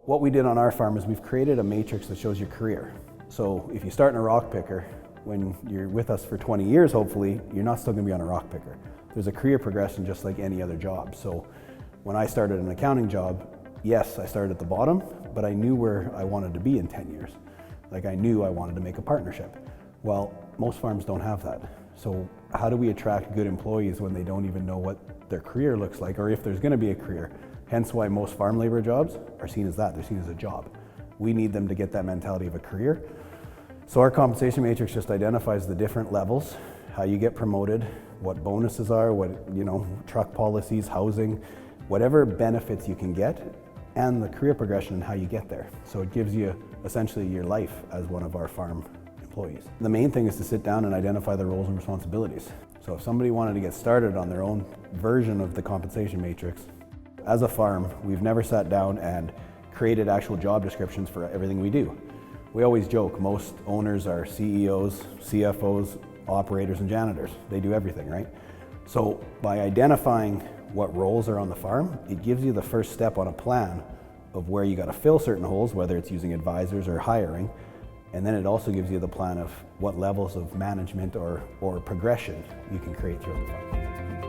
What we did on our farm is we've created a matrix that shows your career. So if you start in a rock picker, when you're with us for 20 years, hopefully, you're not still gonna be on a rock picker. There's a career progression just like any other job. So when I started an accounting job, yes, I started at the bottom, but I knew where I wanted to be in 10 years. Like I knew I wanted to make a partnership. Well, most farms don't have that. So how do we attract good employees when they don't even know what their career looks like, or if there's gonna be a career? Hence why most farm labor jobs are seen as that, they're seen as a job. We need them to get that mentality of a career. So our compensation matrix just identifies the different levels, how you get promoted, what bonuses are, what, truck policies, housing, whatever benefits you can get, and the career progression and how you get there. So it gives you essentially your life as one of our farm employees. The main thing is to sit down and identify the roles and responsibilities. So if somebody wanted to get started on their own version of the compensation matrix, as a farm, we've never sat down and created actual job descriptions for everything we do. We always joke, most owners are CEOs, CFOs, operators, and janitors. They do everything, right? So by identifying what roles are on the farm, it gives you the first step on a plan of where you got to fill certain holes, whether it's using advisors or hiring. And then it also gives you the plan of what levels of management or progression you can create throughout the farm.